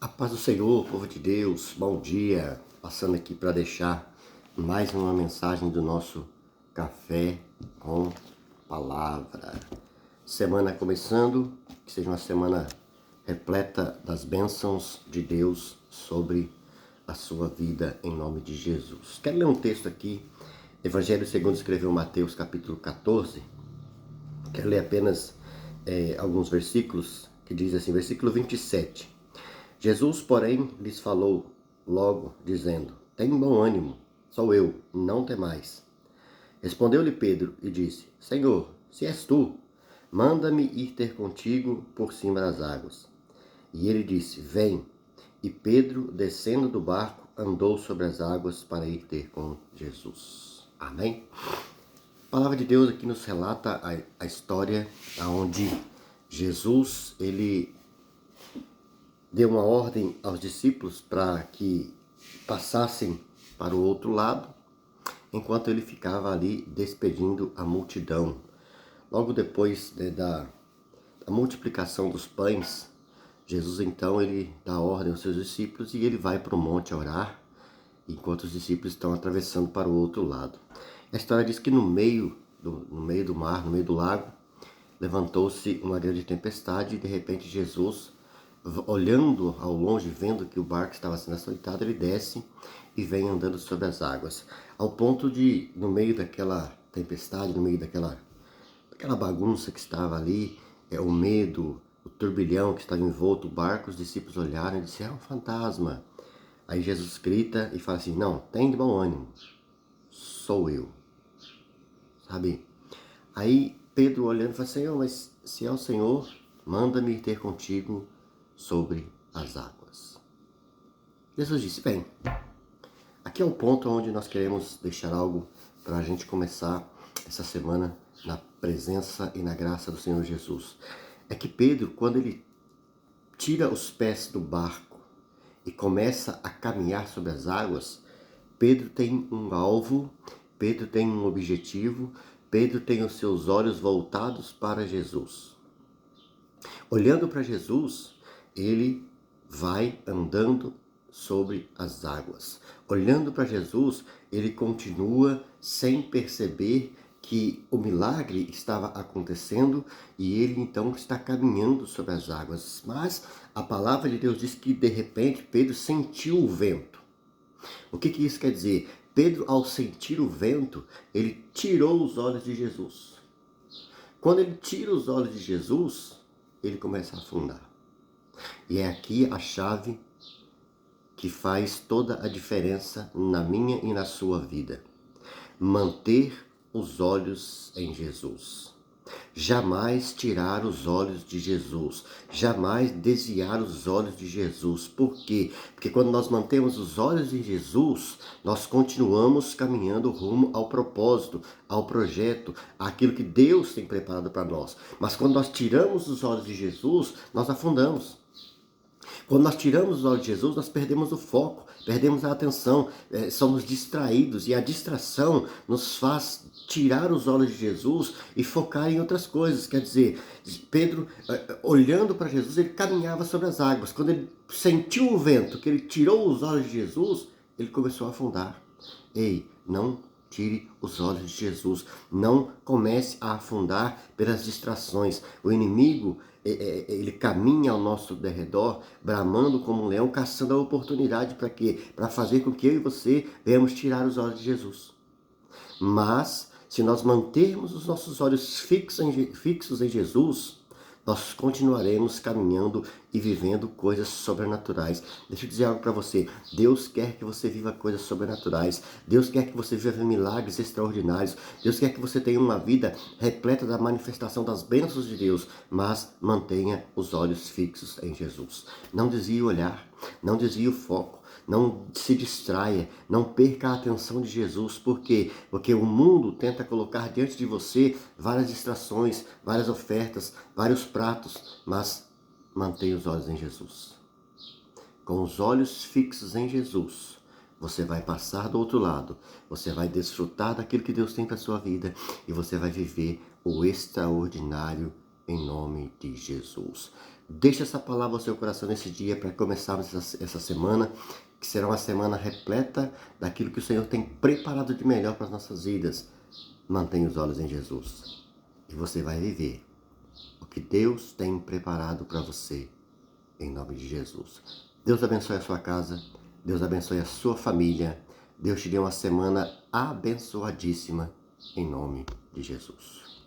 A paz do Senhor, povo de Deus, bom dia. Passando aqui para deixar mais uma mensagem do nosso Café com Palavra. Semana começando, que seja uma semana repleta das bênçãos de Deus sobre a sua vida, em nome de Jesus. Quero ler um texto aqui, Evangelho segundo escreveu Mateus, capítulo 14. Quero ler apenas alguns versículos, que diz assim, versículo 27. Jesus, porém, lhes falou logo, dizendo: Tem bom ânimo, sou eu, não temais. Respondeu-lhe Pedro e disse: Senhor, se és tu, manda-me ir ter contigo por cima das águas. E ele disse: Vem. E Pedro, descendo do barco, andou sobre as águas para ir ter com Jesus. Amém? A palavra de Deus aqui nos relata a história onde Jesus, ele deu uma ordem aos discípulos para que passassem para o outro lado, enquanto ele ficava ali despedindo a multidão. Logo depois da multiplicação dos pães, Jesus então ele dá ordem aos seus discípulos e ele vai para o monte orar, enquanto os discípulos estão atravessando para o outro lado. A história diz que no meio do mar, no meio do lago, levantou-se uma grande tempestade e de repente Jesus, olhando ao longe, vendo que o barco estava sendo açoitado, ele desce e vem andando sobre as águas. Ao ponto de, no meio daquela tempestade, no meio daquela bagunça que estava ali, o medo, o turbilhão que estava envolto o barco, os discípulos olharam e disseram: é um fantasma. Aí Jesus grita e fala assim: não, tem de bom ânimo, sou eu. Sabe? Aí Pedro olhando fala: Senhor, mas se é o Senhor, manda-me ir ter contigo sobre as águas. Jesus disse: bem, aqui é o ponto onde nós queremos deixar algo para a gente começar essa semana na presença e na graça do Senhor Jesus. É que Pedro, quando ele tira os pés do barco e começa a caminhar sobre as águas, Pedro tem um alvo, Pedro tem um objetivo, Pedro tem os seus olhos voltados para Jesus. Olhando para Jesus, ele vai andando sobre as águas. Olhando para Jesus, ele continua sem perceber que o milagre estava acontecendo e ele então está caminhando sobre as águas. Mas a palavra de Deus diz que de repente Pedro sentiu o vento. O que isso quer dizer? Pedro, ao sentir o vento, ele tirou os olhos de Jesus. Quando ele tira os olhos de Jesus, ele começa a afundar. E é aqui a chave que faz toda a diferença na minha e na sua vida. Manter os olhos em Jesus. Jamais tirar os olhos de Jesus, jamais desviar os olhos de Jesus. Por quê? Porque quando nós mantemos os olhos em Jesus, nós continuamos caminhando rumo ao propósito, ao projeto, àquilo que Deus tem preparado para nós. Mas quando nós tiramos os olhos de Jesus, nós afundamos. Quando nós tiramos os olhos de Jesus, nós perdemos o foco, perdemos a atenção, somos distraídos e a distração nos faz tirar os olhos de Jesus e focar em outras coisas. Quer dizer, Pedro, olhando para Jesus, ele caminhava sobre as águas. Quando ele sentiu o vento, que ele tirou os olhos de Jesus, ele começou a afundar. Ei, não tire os olhos de Jesus. Não comece a afundar pelas distrações. O inimigo, ele caminha ao nosso derredor, bramando como um leão, caçando a oportunidade para quê? Para fazer com que eu e você venhamos tirar os olhos de Jesus. Mas, se nós mantermos os nossos olhos fixos em Jesus, nós continuaremos caminhando e vivendo coisas sobrenaturais. Deixa eu dizer algo para você. Deus quer que você viva coisas sobrenaturais. Deus quer que você viva milagres extraordinários. Deus quer que você tenha uma vida repleta da manifestação das bênçãos de Deus. Mas mantenha os olhos fixos em Jesus. Não desvie o olhar. Não desvie o foco. Não se distraia, não perca a atenção de Jesus. Por quê? Porque o mundo tenta colocar diante de você várias distrações, várias ofertas, vários pratos, mas mantenha os olhos em Jesus. Com os olhos fixos em Jesus, você vai passar do outro lado, você vai desfrutar daquilo que Deus tem para a sua vida e você vai viver o extraordinário em nome de Jesus. Deixa essa palavra ao seu coração nesse dia para começarmos essa semana, que será uma semana repleta daquilo que o Senhor tem preparado de melhor para as nossas vidas. Mantenha os olhos em Jesus e você vai viver o que Deus tem preparado para você, em nome de Jesus. Deus abençoe a sua casa, Deus abençoe a sua família, Deus te dê uma semana abençoadíssima, em nome de Jesus.